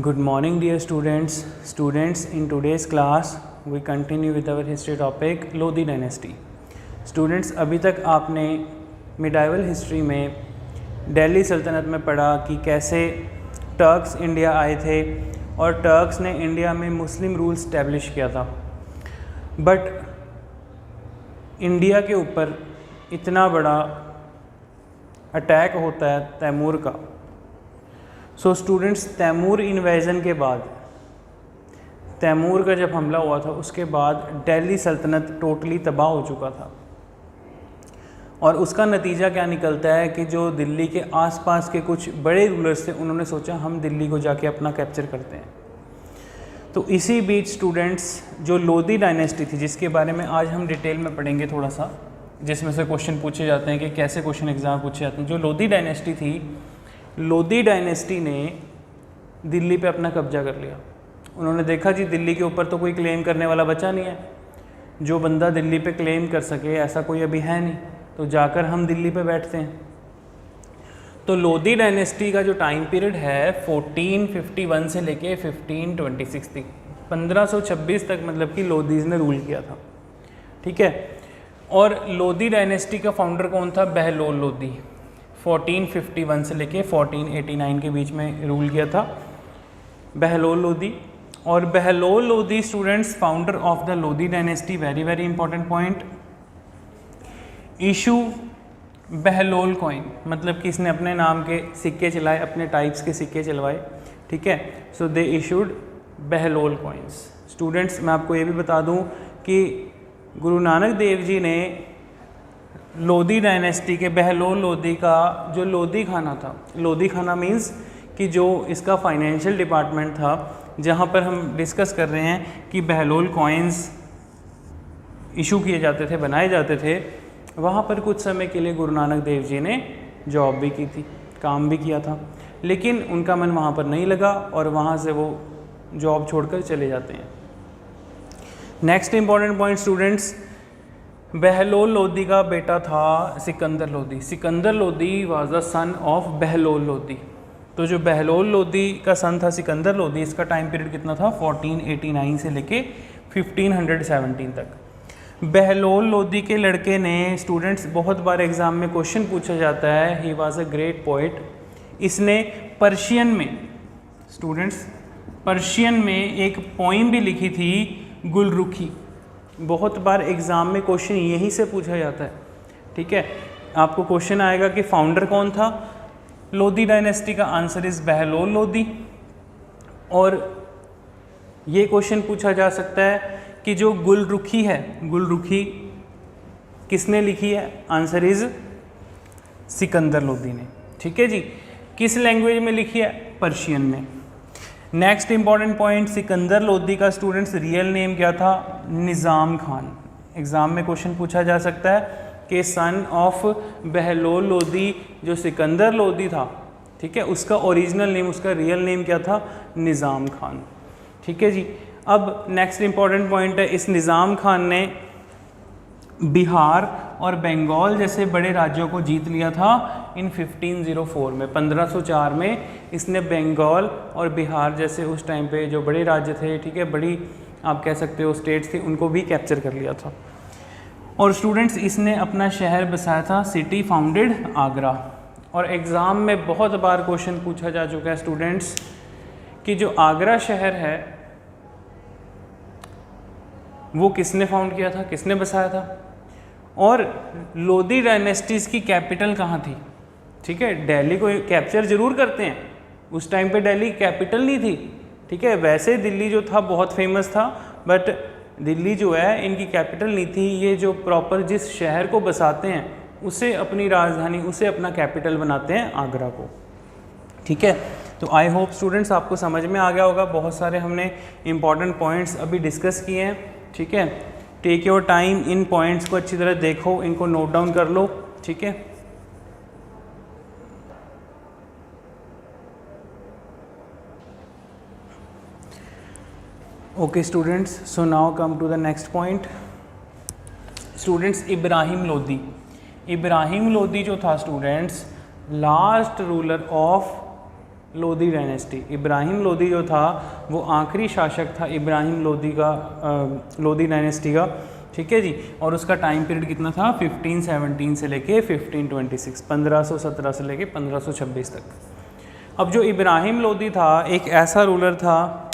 Good morning dear students. In today's class we continue with our history topic Lodhi dynasty. Students अभी तक आपने medieval history में दिल्ली सल्तनत में पढ़ा कि कैसे टर्क्स इंडिया आए थे और टर्क्स ने इंडिया में मुस्लिम रूल इस्टेब्लिश किया था. बट इंडिया के ऊपर इतना बड़ा अटैक होता है तैमूर का. सो स्टूडेंट्स, तैमूर इन्वेजन के बाद, तैमूर का जब हमला हुआ था उसके बाद दिल्ली सल्तनत टोटली तबाह हो चुका था. और उसका नतीजा क्या निकलता है कि जो दिल्ली के आसपास के कुछ बड़े रूलर्स थे उन्होंने सोचा हम दिल्ली को जाके अपना कैप्चर करते हैं. तो इसी बीच स्टूडेंट्स, जो लोधी डायनेस्टी थी जिसके बारे में आज हम डिटेल में पढ़ेंगे थोड़ा सा, जिसमें से क्वेश्चन पूछे जाते हैं कि कैसे क्वेश्चन एग्जाम पूछे जाते हैं. जो लोधी डायनेस्टी थी, लोधी डायनेस्टी ने दिल्ली पे अपना कब्जा कर लिया. उन्होंने देखा जी दिल्ली के ऊपर तो कोई क्लेम करने वाला बचा नहीं है, जो बंदा दिल्ली पे क्लेम कर सके ऐसा कोई अभी है नहीं, तो जाकर हम दिल्ली पे बैठते हैं. तो लोधी डायनेस्टी का जो टाइम पीरियड है 1451 से लेके 1526 तक, 1526 तक मतलब कि लोधीज ने रूल किया था. ठीक है. और लोधी डायनेस्टी का फाउंडर कौन था? बहलोल लोधी. 1451 से लेके 1489 के बीच में रूल किया था बहलोल लोधी. और Bahlol Lodhi students founder of the Lodhi dynasty. Very very important point. Issue Bahlol coin, मतलब कि इसने अपने नाम के सिक्के चलाए, अपने टाइप्स के सिक्के चलवाए. ठीक है. सो दे इशूड बहलोल कॉइन्स. स्टूडेंट्स, मैं आपको ये भी बता दूं कि गुरु नानक देव जी ने लोधी डायनेस्टी के बहलोल लोधी का जो लोधी खाना था, लोधी खाना मीन्स कि जो इसका फाइनेंशियल डिपार्टमेंट था, जहाँ पर हम डिस्कस कर रहे हैं कि बहलोल कॉइन्स इशू किए जाते थे, बनाए जाते थे, वहाँ पर कुछ समय के लिए गुरु नानक देव जी ने जॉब भी की थी, काम भी किया था. लेकिन उनका मन वहाँ पर नहीं लगा और वहाँ से वो जॉब छोड़कर चले जाते हैं. Next important point students, Bahlol Lodhi का बेटा था Sikandar Lodhi. Sikandar Lodhi was the son of Bahlol Lodhi. तो जो बहलोल लोधी का सन था सिकंदर लोधी, इसका टाइम पीरियड कितना था? 1489 से लेके 1517 तक. बहलोल लोधी के लड़के ने, स्टूडेंट्स बहुत बार एग्जाम में क्वेश्चन पूछा जाता है, he was a great poet. इसने पर्शियन में, स्टूडेंट्स पर्शियन में एक पोइम भी लिखी थी, गुलरुखी. बहुत बार एग्ज़ाम में क्वेश्चन यहीं से पूछा जाता है. ठीक है. आपको क्वेश्चन आएगा कि फाउंडर कौन था लोधी डायनेस्टी का? Answer is Bahlol Lodhi. और ये क्वेश्चन पूछा जा सकता है कि जो गुलरुखी है, गुलरुखी किसने लिखी है? आंसर इज़ सिकंदर लोधी ने. ठीक है जी. किस लैंग्वेज में लिखी है? पर्शियन में. Next important point, Sikandar Lodhi का स्टूडेंट्स रियल नेम क्या था? निज़ाम खान. एग्ज़ाम में क्वेश्चन पूछा जा सकता है कि सन ऑफ बहलोल लोधी जो सिकंदर लोधी था, ठीक है, उसका ओरिजिनल नेम, उसका रियल नेम क्या था? निज़ाम खान. ठीक है जी. अब नेक्स्ट इंपॉर्टेंट पॉइंट है, इस निज़ाम खान ने बिहार और बंगाल जैसे बड़े राज्यों को जीत लिया था इन 1504 में. 1504 में इसने बंगाल और बिहार जैसे उस टाइम पे जो बड़े राज्य थे, ठीक है, बड़ी आप कह सकते हो स्टेट्स थी, उनको भी कैप्चर कर लिया था. और स्टूडेंट्स इसने अपना शहर बसाया था, सिटी फाउंडेड आगरा. और एग्ज़ाम में बहुत बार क्वेश्चन पूछा जा चुका है स्टूडेंट्स कि जो आगरा शहर है वो किसने फाउंड किया था, किसने बसाया था, और लोधी डायनेस्टीज़ की कैपिटल कहाँ थी. ठीक है. दिल्ली को कैप्चर जरूर करते हैं, उस टाइम पे दिल्ली कैपिटल नहीं थी. ठीक है. वैसे दिल्ली जो था बहुत फेमस था, बट दिल्ली जो है इनकी कैपिटल नहीं थी. ये जो प्रॉपर जिस शहर को बसाते हैं उसे अपनी राजधानी, उसे अपना कैपिटल बनाते हैं आगरा को. ठीक है. तो आई होप स्टूडेंट्स आपको समझ में आ गया होगा. बहुत सारे हमने इंपॉर्टेंट पॉइंट्स अभी डिस्कस किए हैं. ठीक है. टेक योर टाइम, इन पॉइंट्स को अच्छी तरह देखो, इनको नोट डाउन कर लो. ठीक है. Okay students, so now come to the next point. Students, Ibrahim Lodhi. Ibrahim Lodhi जो था students, last ruler of Lodhi dynasty. Ibrahim Lodhi जो था वो आखिरी शासक था इब्राहिम लोधी का, लोधी डायनेस्टी का, ठीक है जी। और उसका टाइम पीरियड कितना था, 1517 से लेके 1526, 1517 से लेके 1526 तक। अब जो इब्राहिम लोधी था एक ऐसा रूलर था,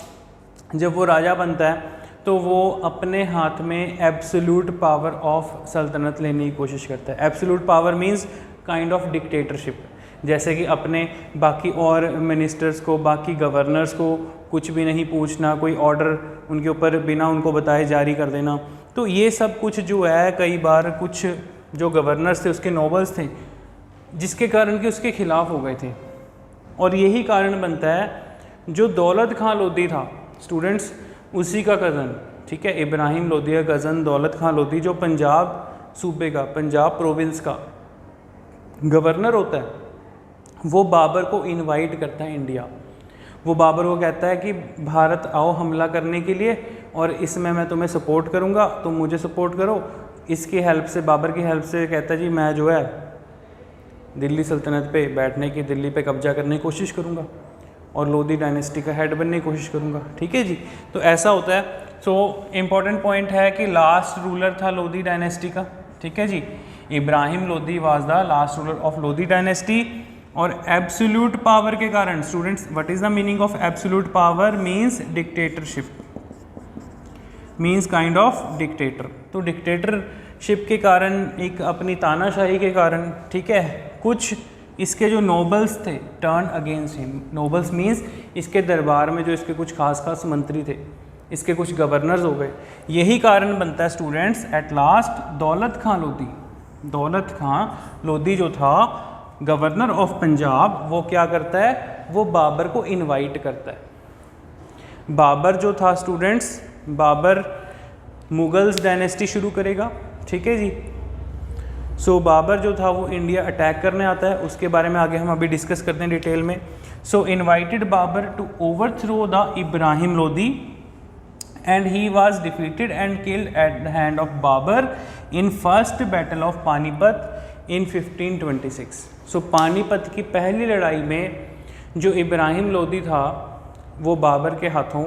जब वो राजा बनता है तो वो अपने हाथ में एब्सोल्यूट पावर ऑफ सल्तनत लेने की कोशिश करता है। Absolute power means kind of dictatorship, जैसे कि अपने बाकी और मिनिस्टर्स को, बाकी गवर्नर्स को कुछ भी नहीं पूछना, कोई ऑर्डर उनके ऊपर बिना उनको बताए जारी कर देना। तो ये सब कुछ जो है, कई बार कुछ जो गवर्नर्स थे उसके नोबल्स थे जिसके कारण कि उसके खिलाफ हो गए थे। और यही कारण बनता है जो दौलत खां लोधी था स्टूडेंट्स, उसी का कज़न, ठीक है, इब्राहिम लोधी का कज़न दौलत खां लोधी, जो पंजाब सूबे का, पंजाब प्रोविंस का गवर्नर होता है, वो बाबर को इनवाइट करता है इंडिया। वो बाबर को कहता है कि भारत आओ हमला करने के लिए और इसमें मैं तुम्हें सपोर्ट करूँगा, तुम मुझे सपोर्ट करो। इसकी हेल्प से, बाबर की हेल्प से कहता है जी मैं जो है दिल्ली सल्तनत पे बैठने की, दिल्ली पे कब्जा करने की कोशिश करूँगा और लोधी डायनेस्टी का हेड बनने की कोशिश करूँगा, ठीक है जी। तो ऐसा होता है। सो इम्पॉर्टेंट पॉइंट है कि लास्ट रूलर था लोधी डायनेस्टी का, ठीक है जी। Ibrahim Lodhi was the last ruler of Lodhi dynasty. और एब्सोल्यूट पावर के कारण students, what is the meaning of absolute power? Means dictatorship, means kind of dictator. तो डिक्टेटरशिप के कारण, एक अपनी तानाशाही के कारण, ठीक है, कुछ इसके जो नोबल्स थे turn against him. Nobles means इसके दरबार में जो इसके कुछ खास मंत्री थे, इसके कुछ गवर्नर्स हो गए। यही कारण बनता है स्टूडेंट्स, एट लास्ट दौलत खां लोधी, दौलत खां लोधी जो था गवर्नर ऑफ पंजाब, वो क्या करता है, वो बाबर को इनवाइट करता है। बाबर जो था स्टूडेंट्स, बाबर मुगल्स डायनेस्टी शुरू करेगा, ठीक है जी। सो बाबर जो था वो इंडिया अटैक करने आता है, उसके बारे में आगे हम अभी डिस्कस करते हैं डिटेल में। So invited Babur to overthrow the Ibrahim Lodhi and he was defeated and killed at the hand of Babur in first battle of Panipat in 1526। So Panipat की पहली लड़ाई में जो इब्राहिम लोधी था वो बाबर के हाथों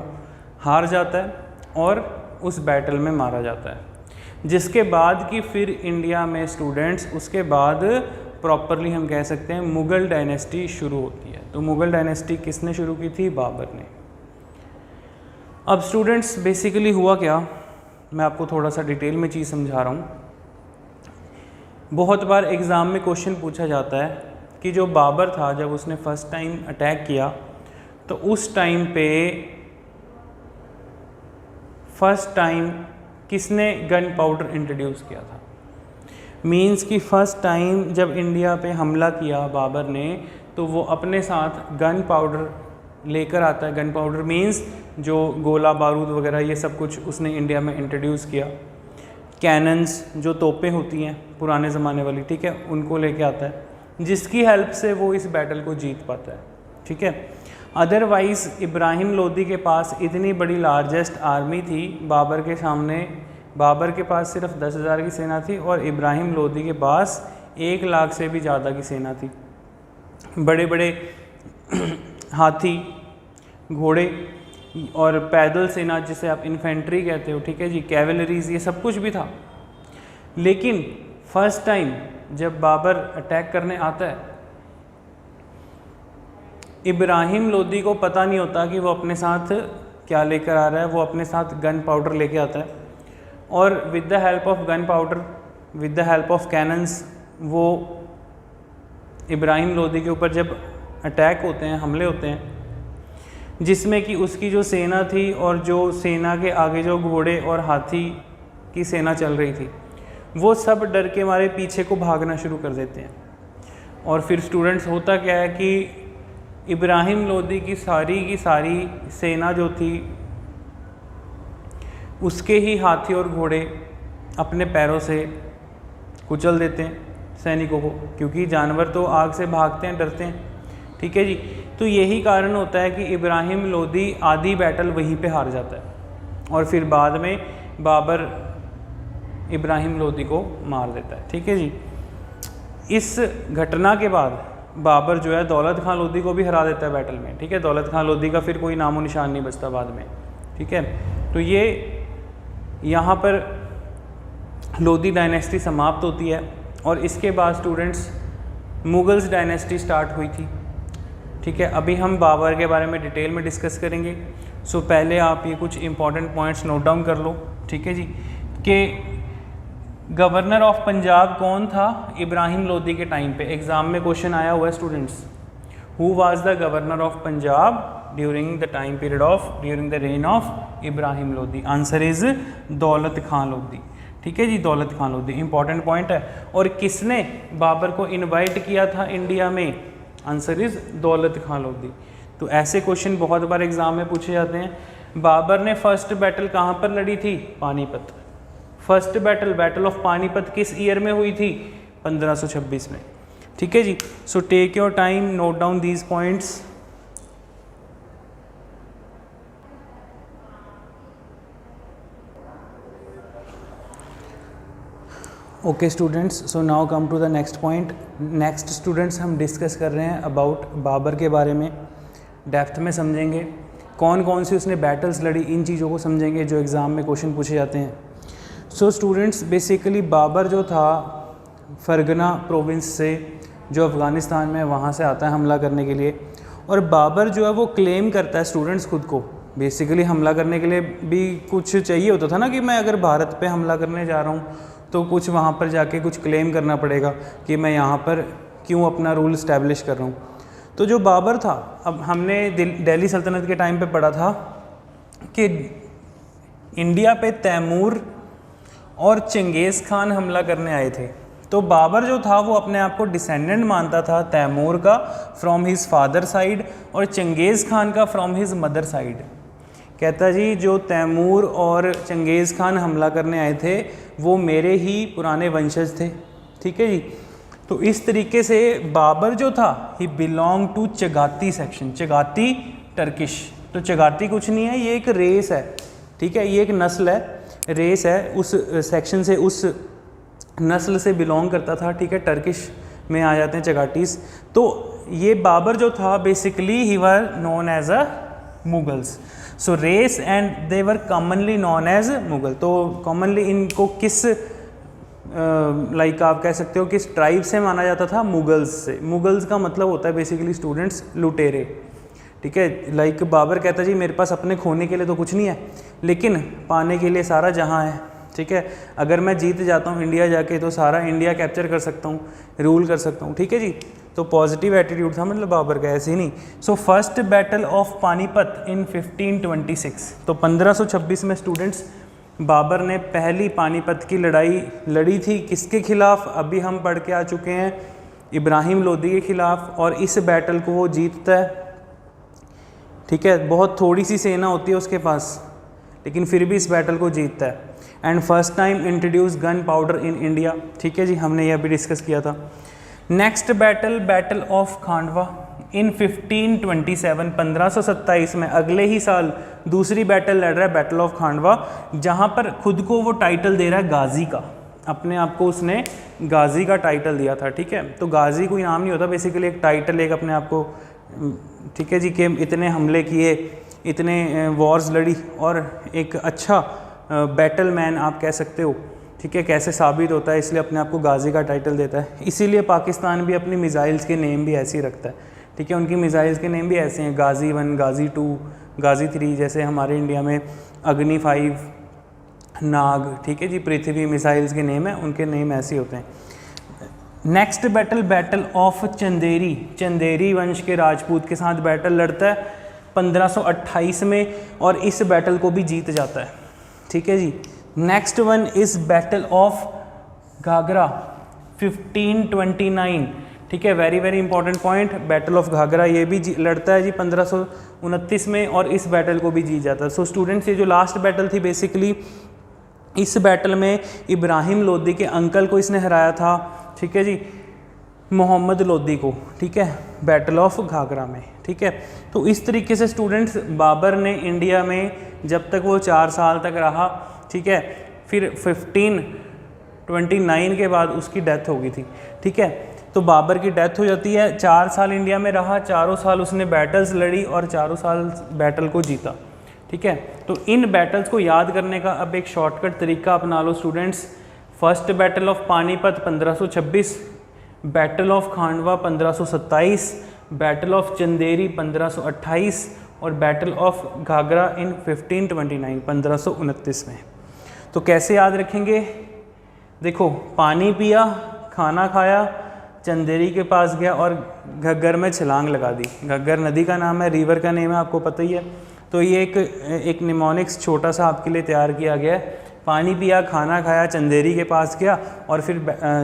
हार जाता है और उस बैटल में मारा जाता है, जिसके बाद कि फिर इंडिया में स्टूडेंट्स, उसके बाद प्रॉपरली हम कह सकते हैं मुग़ल डायनेस्टी शुरू होती है। तो मुग़ल डायनेस्टी किसने शुरू की थी? बाबर ने। अब स्टूडेंट्स बेसिकली हुआ क्या, मैं आपको थोड़ा सा डिटेल में चीज़ समझा रहा हूँ। बहुत बार एग्ज़ाम में क्वेश्चन पूछा जाता है कि जो बाबर था जब उसने फर्स्ट टाइम अटैक किया तो उस टाइम पे फर्स्ट टाइम किसने गन पाउडर इंट्रोड्यूस किया था? मींस कि फ़र्स्ट टाइम जब इंडिया पे हमला किया बाबर ने तो वो अपने साथ गन पाउडर लेकर आता है। गन पाउडर मींस जो गोला बारूद वगैरह ये सब कुछ उसने इंडिया में इंट्रोड्यूस किया। कैनन्स जो तोपें होती हैं पुराने ज़माने वाली, ठीक है, उनको लेके आता है, जिसकी हेल्प से वो इस बैटल को जीत पाता है, ठीक है। अदरवाइज़ इब्राहिम लोधी के पास इतनी बड़ी लार्जेस्ट आर्मी थी बाबर के सामने, बाबर के पास सिर्फ 10,000 की सेना थी और इब्राहिम लोधी के पास 1 लाख से भी ज़्यादा की सेना थी। बड़े बड़े हाथी, घोड़े और पैदल सेना जिसे आप इन्फेंट्री कहते हो, ठीक है जी, कैवलरीज, ये सब कुछ भी था। लेकिन फर्स्ट टाइम जब बाबर अटैक करने आता है, इब्राहिम लोधी को पता नहीं होता कि वो अपने साथ क्या लेकर आ रहा है। वो अपने साथ गन पाउडर लेके आता है और with the help of gun powder, with the help of cannons, वो इब्राहिम लोधी के ऊपर जब अटैक होते हैं, हमले होते हैं, जिसमें कि उसकी जो सेना थी और जो सेना के आगे जो घोड़े और हाथी की सेना चल रही थी, वो सब डर के मारे पीछे को भागना शुरू कर देते हैं। और फिर स्टूडेंट्स होता क्या है कि इब्राहिम लोधी की सारी सेना जो थी उसके ही हाथी और घोड़े अपने पैरों से कुचल देते हैं सैनिकों को, क्योंकि जानवर तो आग से भागते हैं, डरते हैं, ठीक है जी। तो यही कारण होता है कि इब्राहिम लोधी आधी बैटल वहीं पे हार जाता है और फिर बाद में बाबर इब्राहिम लोधी को मार देता है, ठीक है जी। इस घटना के बाद बाबर जो है दौलत खान लोधी को भी हरा देता है बैटल में, ठीक है। दौलत खान लोधी का फिर कोई नामो निशान नहीं बचता बाद में, ठीक है। तो ये यहाँ पर लोधी डायनेस्टी समाप्त होती है और इसके बाद स्टूडेंट्स मुगल्स डायनेस्टी स्टार्ट हुई थी, ठीक है। अभी हम बाबर के बारे में डिटेल में डिस्कस करेंगे। सो पहले आप ये कुछ इंपॉर्टेंट पॉइंट्स नोट डाउन कर लो, ठीक है जी, कि गवर्नर ऑफ पंजाब कौन था इब्राहिम लोधी के टाइम पे। एग्जाम में क्वेश्चन आया हुआ है students, who was the governor of Punjab during the time period of during the rain of Ibrahim Lodhi. Answer is दौलत खान लोधी, ठीक है जी, दौलत खान लोधी इंपॉर्टेंट पॉइंट है। और किसने बाबर को इनवाइट किया था इंडिया में? आंसर इज दौलत खान लोधी। तो ऐसे क्वेश्चन बहुत बार एग्जाम में पूछे जाते हैं। बाबर ने फर्स्ट बैटल कहाँ पर लड़ी थी? Panipat. First battle, battle of Panipat किस ईयर में हुई थी? 1526 में, ठीक है जी। So take your time, note down these points. Okay students, so now come to the next point. Next students हम डिस्कस कर रहे हैं अबाउट बाबर के बारे में, डेप्थ में समझेंगे कौन कौन सी उसने बैटल्स लड़ी, इन चीज़ों को समझेंगे जो एग्ज़ाम में क्वेश्चन पूछे जाते हैं। सो स्टूडेंट्स बेसिकली बाबर जो था फरगना प्रोविंस से, जो अफ़गानिस्तान में वहाँ से आता है हमला करने के लिए। और बाबर जो है वो क्लेम करता है स्टूडेंट्स खुद को, बेसिकली हमला करने के लिए भी कुछ चाहिए होता था ना, कि मैं अगर भारत पे हमला करने जा रहा हूँ तो कुछ वहाँ पर जाके कुछ क्लेम करना पड़ेगा कि मैं यहाँ पर क्यों अपना रूल इस्टेब्लिश कर रहा हूँ। तो जो बाबर था, अब हमने दिल्ली सल्तनत के टाइम पे पढ़ा था कि इंडिया पे तैमूर और चंगेज़ खान हमला करने आए थे। तो बाबर जो था वो अपने आप को डिसेंडेंट मानता था तैमूर का फ्रॉम हिज फादर साइड और चंगेज़ खान का फ्रॉम हिज मदर साइड। कहता जी जो तैमूर और चंगेज़ खान हमला करने आए थे वो मेरे ही पुराने वंशज थे, ठीक है जी। तो इस तरीके से बाबर जो था ही बिलोंग टू चगाती सेक्शन। चगाती टर्किश, तो चगाती कुछ नहीं है, ये एक रेस है, ठीक है, ये एक नस्ल है, रेस है, उस सेक्शन से, उस नस्ल से बिलोंग करता था, ठीक है। टर्किश में आ जाते हैं चगाटीज़। तो ये बाबर जो था बेसिकली ही were known as a Mughals. So race and they were commonly known as Mughal. तो कॉमनली इनको किस लाइक आप कह सकते हो किस ट्राइब से माना जाता था? मुगल्स से। मुगल्स का मतलब होता है बेसिकली स्टूडेंट्स लुटेरे, ठीक है। लाइक बाबर कहता जी मेरे पास अपने खोने के लिए तो कुछ नहीं है, लेकिन पाने के लिए सारा जहां है, ठीक है। अगर मैं जीत जाता हूँ इंडिया जाके तो सारा इंडिया कैप्चर कर सकता हूँ, रूल कर सकता हूँ, ठीक है जी। तो पॉजिटिव एटीट्यूड था मतलब बाबर का, ऐसे ही नहीं। So first battle of Panipat in 1526, तो 1526 में स्टूडेंट्स बाबर ने पहली पानीपत की लड़ाई लड़ी थी। किसके खिलाफ? अभी हम पढ़ के आ चुके हैं, इब्राहिम लोधी के खिलाफ। और इस बैटल को वो जीतता है, ठीक है। बहुत थोड़ी सी सेना होती है उसके पास, लेकिन फिर भी इस बैटल को जीतता है। And first time introduce gun powder in India, ठीक है जी, हमने ये अभी डिस्कस किया था। Next battle, battle of Khandwa in 1527, 1527 में, अगले ही साल दूसरी बैटल लड़ रहा है, बैटल ऑफ खांडवा, जहाँ पर खुद को वो टाइटल दे रहा है गाजी का। अपने आप को उसने गाजी का टाइटल दिया था, ठीक है। तो गाजी कोई नाम नहीं होता, बेसिकली एक टाइटल, एक अपने आप को, ठीक है जी, कि इतने हमले किए, इतने वॉर्स लड़ी और एक अच्छा बैटल मैन आप कह सकते हो, ठीक है। कैसे साबित होता है, इसलिए अपने आप को गाजी का टाइटल देता है। इसीलिए पाकिस्तान भी अपनी मिसाइल्स के नेम भी ऐसे ही रखता है, ठीक है। उनकी मिसाइल्स के नेम भी ऐसे हैं, गाजी 1, गाजी 2, गाजी 3, जैसे हमारे इंडिया में अग्नि 5, नाग, ठीक है जी, पृथ्वी मिसाइल्स के नेम हैं, उनके नेम ऐसे होते हैं। Next battle, battle of Chanderi, Chanderi वंश के राजपूत के साथ बैटल लड़ता है 1528 में और इस बैटल को भी जीत जाता है, ठीक है जी। Next one is battle of Ghaghra 1529, ठीक है, very very important point. Battle of Ghaghra ये भी लड़ता है जी 1529 में और इस बैटल को भी जीत जाता है। सो स्टूडेंट्स, ये जो लास्ट बैटल थी बेसिकली, इस बैटल में इब्राहिम लोधी के अंकल को इसने हराया था, ठीक है जी, मोहम्मद लोधी को, ठीक है, बैटल ऑफ घाघरा में, ठीक है। तो इस तरीके से स्टूडेंट्स बाबर ने इंडिया में जब तक वो 4 साल तक रहा, ठीक है, फिर 1529 के बाद उसकी डेथ हो गई थी, ठीक है। तो बाबर की डेथ हो जाती है। 4 साल इंडिया में रहा, चारों साल उसने बैटल्स लड़ी और चारों साल बैटल को जीता। ठीक है, तो इन बैटल्स को याद करने का अब एक शॉर्टकट तरीका अपना लो students. First battle of Panipat 1526, battle of Khandwa 1527, battle of Chanderi 1528 और बैटल ऑफ घाघरा इन 1529 1529 में। तो कैसे याद रखेंगे? देखो, पानी पिया, खाना खाया, चंदेरी के पास गया और घग्गर में छलांग लगा दी। घग्गर नदी का नाम है, रिवर का नेम है, आपको पता ही है। तो ये एक निमोनिक्स छोटा सा आपके लिए तैयार किया गया है। पानी पिया, खाना खाया, चंदेरी के पास गया और फिर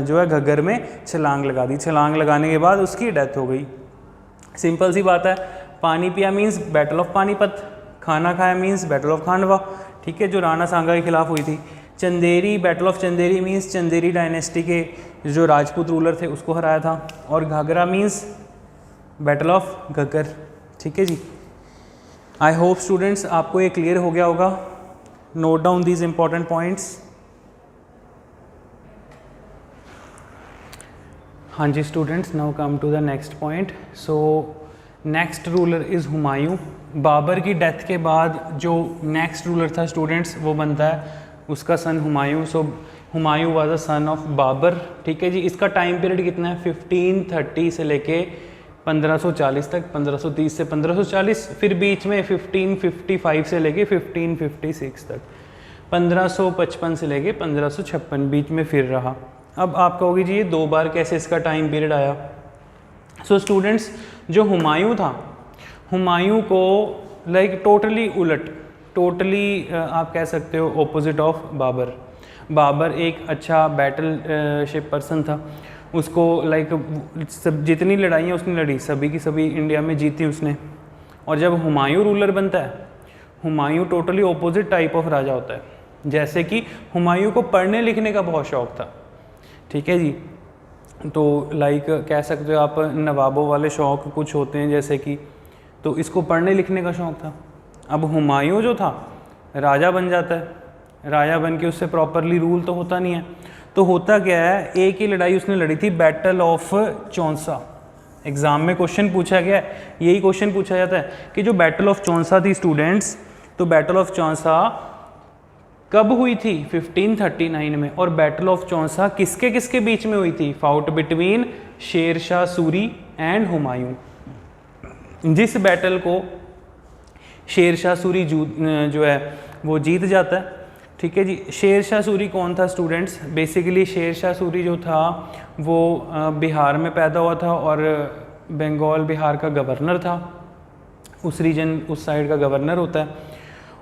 जो है घग्गर में छलांग लगा दी। छलांग लगाने के बाद उसकी डेथ हो गई। सिंपल सी बात है। पानी पिया मीन्स बैटल ऑफ पानीपत, खाना खाया मीन्स बैटल ऑफ खांडवा, ठीक है, जो राणा सांगा के खिलाफ हुई थी। Chanderi, battle of Chanderi means Chanderi dynasty के जो राजपूत रूलर थे उसको हराया था। और Ghaghra means battle of Ghaggar. ठीक है जी, आई होप स्टूडेंट्स आपको ये क्लियर हो गया होगा। Note down these important points. हाँ जी students, now come to the next point. So next ruler is Humayun. Babur की डेथ के बाद जो नेक्स्ट रूलर था स्टूडेंट्स वो बनता है उसका son Humayun. So Humayun was a son of Babur. ठीक है जी, इसका टाइम पीरियड कितना है? 1530 से लेके 1540 तक, 1530 से 1540, फिर बीच में 1555 से लेके 1556 तक, 1555 से लेके 1556 बीच में फिर रहा। अब आप कहोगे जी ये 2 बार कैसे इसका टाइम पीरियड आया? सो स्टूडेंट्स, जो हुमायूं था, हुमायूं को लाइक टोटली उलट, टोटली आप कह सकते हो ऑपोजिट ऑफ बाबर। बाबर एक अच्छा बैटल शिप पर्सन था। उसको लाइक सब जितनी लड़ाइयाँ उसने लड़ी सभी की सभी इंडिया में जीती उसने। और जब हुमायूं रूलर बनता है, Humayun totally opposite type of राजा होता है। जैसे कि हुमायूं को पढ़ने लिखने का बहुत शौक़ था। ठीक है जी, तो लाइक कह सकते हो आप नवाबों वाले शौक़ कुछ होते हैं जैसे कि, तो इसको पढ़ने लिखने का शौक़ था। अब हुमायूं जो था राजा बन जाता है, राजा बन के उससे प्रॉपरली रूल तो होता नहीं है। तो होता क्या है, एक ही लड़ाई उसने लड़ी थी, बैटल ऑफ चौंसा। एग्ज़ाम में क्वेश्चन पूछा गया है, यही क्वेश्चन पूछा जाता है कि जो बैटल ऑफ चौंसा थी स्टूडेंट्स, तो बैटल ऑफ चौंसा कब हुई थी? 1539 में। और बैटल ऑफ चौंसा किसके किसके बीच में हुई थी? Fought between Sher Shah Suri and Humayun. जिस बैटल को शेर शाह सूरी जो है वो जीत जाता है। ठीक है जी, शेर शाह सूरी कौन था स्टूडेंट्स? बेसिकली शेर शाह सूरी जो था वो बिहार में पैदा हुआ था और बंगाल बिहार का गवर्नर था। उस रीजन उस साइड का गवर्नर होता है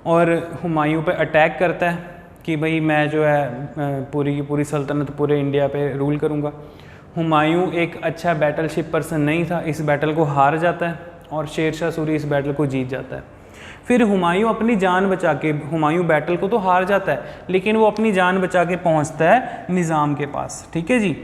और हुमायूं पे अटैक करता है कि भाई मैं जो है पूरी की पूरी सल्तनत पूरे इंडिया पे रूल करूँगा। हुमायूं एक अच्छा बैटलशिप पर्सन नहीं था, इस बैटल को हार जाता है और शेर शाह सूरी इस बैटल को जीत जाता है। फिर हुमायूं अपनी जान बचा के, हुमायूं बैटल को तो हार जाता है लेकिन वो अपनी जान बचा के पहुंचता है निज़ाम के पास। ठीक है जी,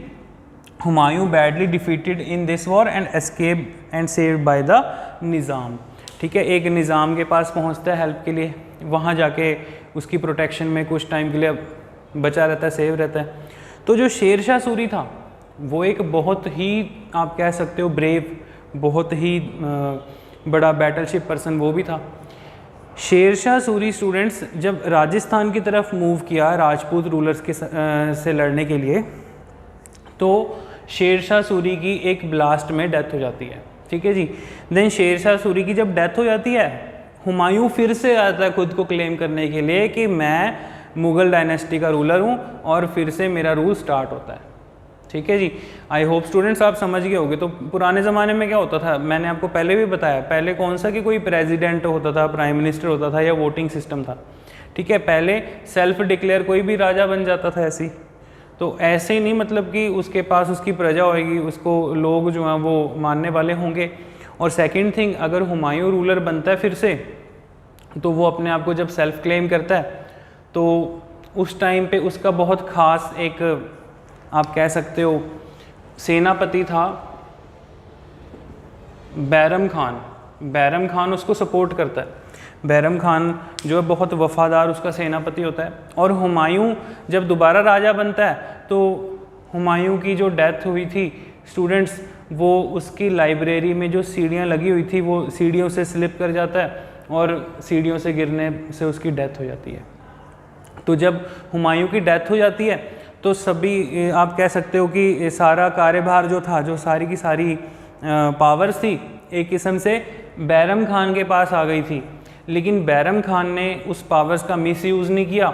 Humayun badly defeated in this war and escape and saved by the Nizam. ठीक है, एक निज़ाम के पास पहुंचता है हेल्प के लिए, वहाँ जाके उसकी प्रोटेक्शन में कुछ टाइम के लिए बचा रहता है, सेव रहता है। तो जो शेर शाह सूरी था वो एक बहुत ही आप कह सकते हो ब्रेव, बहुत ही बड़ा बैटलशिप पर्सन वो भी था। शेर शाह सूरी स्टूडेंट्स जब राजस्थान की तरफ मूव किया राजपूत रूलर्स के से लड़ने के लिए, तो शेर शाह सूरी की एक ब्लास्ट में डेथ हो जाती है। ठीक है जी, देन शेर शाह सूरी की जब डेथ हो जाती है, हुमायूं फिर से आता है खुद को क्लेम करने के लिए कि मैं मुग़ल डायनेस्टी का रूलर हूँ और फिर से मेरा रूल स्टार्ट होता है। ठीक है जी, आई होप स्टूडेंट्स आप समझ गए होंगे। तो पुराने ज़माने में क्या होता था, मैंने आपको पहले भी बताया, पहले कौन सा कि कोई प्रेसिडेंट होता था, प्राइम मिनिस्टर होता था या वोटिंग सिस्टम था। ठीक है, पहले सेल्फ डिक्लेयर कोई भी राजा बन जाता था ऐसे ही। तो ऐसे ही नहीं मतलब कि उसके पास उसकी प्रजा होएगी, उसको लोग जो हैं वो मानने वाले होंगे। और सेकंड थिंग, अगर हुमायूं रूलर बनता है फिर से, तो वो अपने आप को जब सेल्फ क्लेम करता है तो उस टाइम पे उसका बहुत ख़ास एक आप कह सकते हो सेनापति था बैरम खान। बैरम खान उसको सपोर्ट करता है। बैरम खान जो है बहुत वफादार उसका सेनापति होता है। और हुमायूं जब दोबारा राजा बनता है तो हुमायूं की जो डेथ हुई थी स्टूडेंट्स वो उसकी लाइब्रेरी में जो सीढ़ियाँ लगी हुई थी वो सीढ़ियों से स्लिप कर जाता है और सीढ़ियों से गिरने से उसकी डेथ हो जाती है। तो जब हुमायूं की डेथ हो जाती है तो सभी आप कह सकते हो कि सारा कार्यभार जो था, जो सारी की सारी पावर्स थी, एक किस्म से बैरम खान के पास आ गई थी। लेकिन बैरम खान ने उस पावर्स का मिसयूज़ नहीं किया,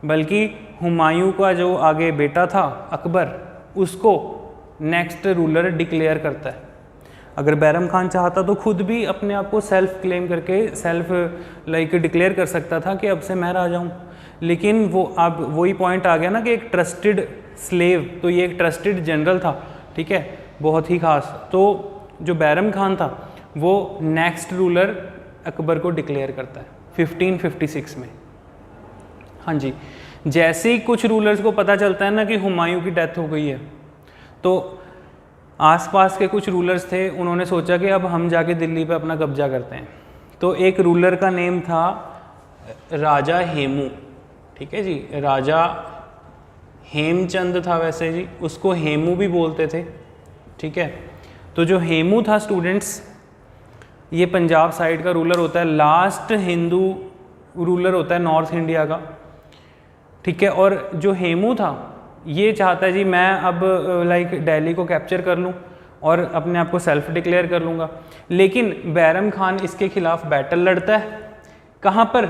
बल्कि हुमायूं का जो आगे बेटा था अकबर, उसको नेक्स्ट रूलर डिक्लेयर करता है। अगर बैरम खान चाहता तो खुद भी अपने आप को सेल्फ क्लेम करके सेल्फ डिक्लेयर कर सकता था कि अब से मैं राजा हूँ। लेकिन वो अब वही पॉइंट आ गया ना कि एक ट्रस्टेड स्लेव, तो ये एक ट्रस्टेड जनरल था, ठीक है, बहुत ही खास। तो जो बैरम खान था वो नेक्स्ट रूलर अकबर को डिक्लेयर करता है 1556 में। हाँ जी, जैसे ही कुछ रूलर्स को पता चलता है ना कि हुमायूं की डेथ हो गई है, तो आसपास के कुछ रूलर्स थे, उन्होंने सोचा कि अब हम जाके दिल्ली पे अपना कब्जा करते हैं। तो एक रूलर का नेम था राजा हेमू, ठीक है जी, राजा हेमचंद था वैसे जी, उसको हेमू भी बोलते थे, ठीक है। तो जो हेमू था स्टूडेंट्स, ये पंजाब साइड का रूलर होता है, लास्ट हिंदू रूलर होता है नॉर्थ इंडिया का, ठीक है। और जो हेमू था ये चाहता है जी मैं अब दिल्ली को कैप्चर कर लूँ और अपने आप को सेल्फ डिक्लेयर कर लूँगा। लेकिन बैरम खान इसके खिलाफ बैटल लड़ता है, कहाँ पर?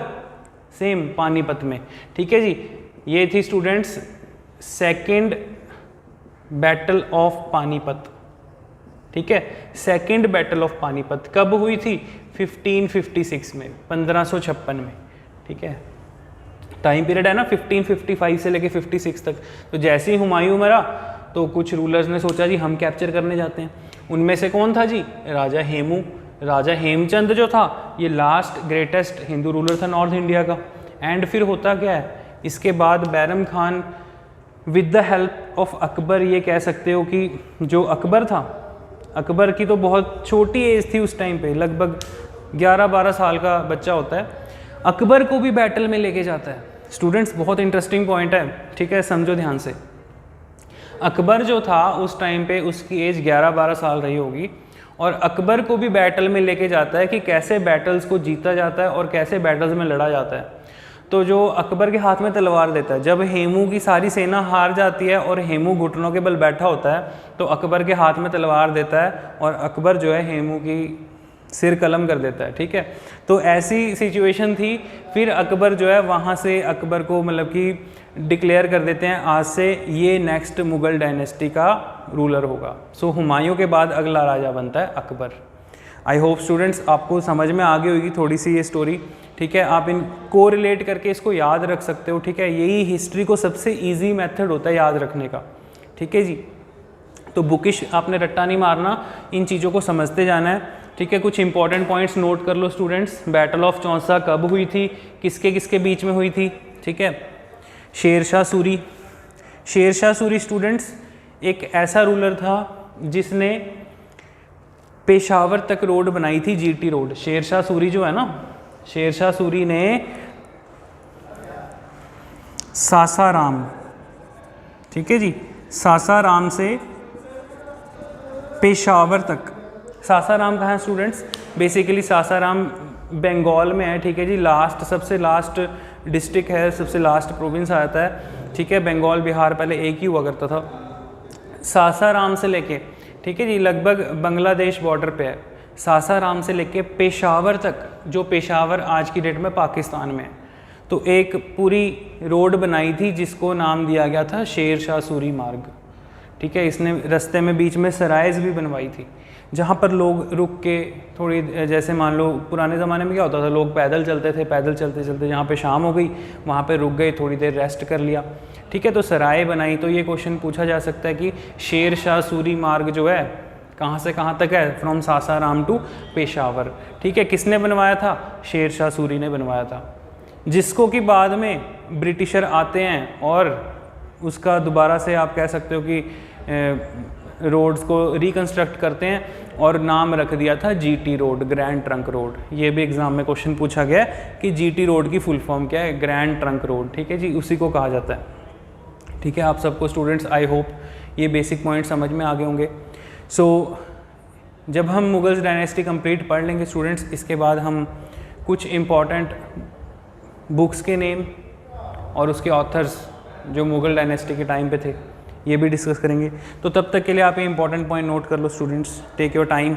सेम पानीपत में, ठीक है जी। ये थी students second battle of Panipat, ठीक है। सेकंड बैटल ऑफ पानीपत कब हुई थी? 1556 में, 1556 में, ठीक है। टाइम पीरियड है ना 1555 से लेके 56 तक। तो जैसे ही हुमायूं मरा तो कुछ रूलर्स ने सोचा जी हम कैप्चर करने जाते हैं। उनमें से कौन था जी? राजा हेमू। राजा हेमचंद जो था ये लास्ट ग्रेटेस्ट हिंदू रूलर था नॉर्थ इंडिया का। एंड फिर होता क्या है, इसके बाद Bairam Khan with the help of Akbar, ये कह सकते हो कि जो अकबर था, अकबर की तो बहुत छोटी एज थी उस टाइम पे, लगभग 11-12 साल का बच्चा होता है, अकबर को भी बैटल में लेके जाता है। स्टूडेंट्स बहुत इंटरेस्टिंग पॉइंट है, ठीक है, समझो ध्यान से। अकबर जो था उस टाइम पे उसकी एज 11-12 साल रही होगी और अकबर को भी बैटल में लेके जाता है कि कैसे बैटल्स को जीता जाता है और कैसे बैटल्स में लड़ा जाता है। तो जो अकबर के हाथ में तलवार देता है, जब हेमू की सारी सेना हार जाती है और हेमू घुटनों के बल बैठा होता है तो अकबर के हाथ में तलवार देता है और अकबर जो है हेमू की सिर कलम कर देता है, ठीक है। तो ऐसी सिचुएशन थी। फिर अकबर जो है वहाँ से अकबर को कि डिक्लेयर कर देते हैं आज से ये नेक्स्ट मुग़ल डायनेस्टी का रूलर होगा। सो हुमायूं के बाद अगला राजा बनता है अकबर। आई होप स्टूडेंट्स आपको समझ में आ गई होगी थोड़ी सी ये स्टोरी, ठीक है। आप इन को रिलेट करके इसको याद रख सकते हो, ठीक है। यही हिस्ट्री को सबसे ईजी मेथड होता है याद रखने का, ठीक है जी। तो बुकिश आपने रट्टा नहीं मारना, इन चीज़ों को समझते जाना है, ठीक है। कुछ इंपॉर्टेंट पॉइंट्स नोट कर लो स्टूडेंट्स। बैटल ऑफ चौसा कब हुई थी, किसके किसके बीच में हुई थी, ठीक है। शेरशाह सूरी। शेरशाह सूरी स्टूडेंट्स एक ऐसा रूलर था जिसने पेशावर तक रोड बनाई थी, जीटी रोड। शेरशाह सूरी जो है ना, शेरशाह सूरी ने सासाराम, ठीक है जी, सासाराम से पेशावर तक। सासाराम कहाँ है स्टूडेंट्स? बेसिकली सासाराम बंगाल में है, ठीक है जी। लास्ट, सबसे लास्ट डिस्ट्रिक्ट है, सबसे लास्ट प्रोविंस आता है, ठीक है। बंगाल बिहार पहले एक ही हुआ करता था। सासाराम से लेके, ठीक है जी, लगभग बांग्लादेश बॉर्डर पे है। सासाराम से लेके पेशावर तक, जो पेशावर आज की डेट में पाकिस्तान में है, तो एक पूरी रोड बनाई थी जिसको नाम दिया गया था शेरशाह सूरी मार्ग, ठीक है। इसने रास्ते में बीच में सराइज भी बनवाई थी जहाँ पर लोग रुक के थोड़ी, जैसे मान लो पुराने ज़माने में क्या होता था, लोग पैदल चलते थे, पैदल चलते चलते जहाँ पे शाम हो गई वहाँ पे रुक गए, थोड़ी देर रेस्ट कर लिया, ठीक है। तो सराय बनाई। तो ये क्वेश्चन पूछा जा सकता है कि शेरशाह सूरी मार्ग जो है कहाँ से कहाँ तक है, फ्रॉम सासाराम टू पेशावर, ठीक है। किसने बनवाया था? शेरशाह सूरी ने बनवाया था, जिसको कि बाद में ब्रिटिशर आते हैं और उसका दोबारा से आप कह सकते हो कि रोड्स को रिकंस्ट्रक्ट करते हैं और नाम रख दिया था GT road, grand trunk road. ये भी एग्जाम में क्वेश्चन पूछा गया है कि जीटी रोड की फुल फॉर्म क्या है? ग्रैंड ट्रंक रोड, ठीक है जी, उसी को कहा जाता है, ठीक है। आप सबको स्टूडेंट्स आई होप ये बेसिक पॉइंट समझ में आ गए होंगे। सो जब हम मुगल्स डायनेस्टी कंप्लीट पढ़ लेंगे स्टूडेंट्स, इसके बाद हम कुछ इम्पॉर्टेंट बुक्स के नेम और उसके ऑथर्स जो मुग़ल डायनेस्टी के टाइम पे थे ये भी डिस्कस करेंगे। तो तब तक के लिए आप ये इंपॉर्टेंट पॉइंट नोट कर लो स्टूडेंट्स, टेक योर टाइम।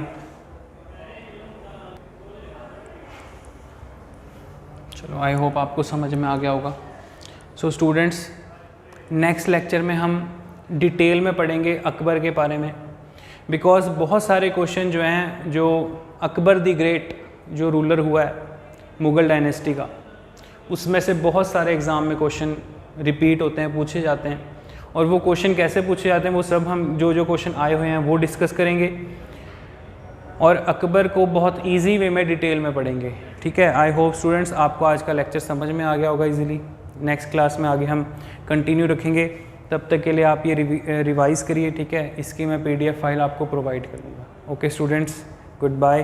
चलो आई होप आपको समझ में आ गया होगा। सो स्टूडेंट्स, नेक्स्ट लेक्चर में हम डिटेल में पढ़ेंगे अकबर के बारे में, बिकॉज बहुत सारे क्वेश्चन जो हैं, जो अकबर द ग्रेट जो रूलर हुआ है मुग़ल डायनेस्टी का, उसमें से बहुत सारे एग्ज़ाम में क्वेश्चन रिपीट होते हैं, पूछे जाते हैं। और वो क्वेश्चन कैसे पूछे जाते हैं वो सब हम जो क्वेश्चन आए हुए हैं वो डिस्कस करेंगे, और अकबर को बहुत इजी वे में डिटेल में पढ़ेंगे। ठीक है, आई होप स्टूडेंट्स आपको आज का लेक्चर समझ में आ गया होगा इजीली। नेक्स्ट क्लास में आगे हम कंटिन्यू रखेंगे, तब तक के लिए आप ये रिवाइज़ करिए। ठीक है, इसकी मैं PDF फाइल आपको प्रोवाइड कर दूँगा। Okay students, good bye.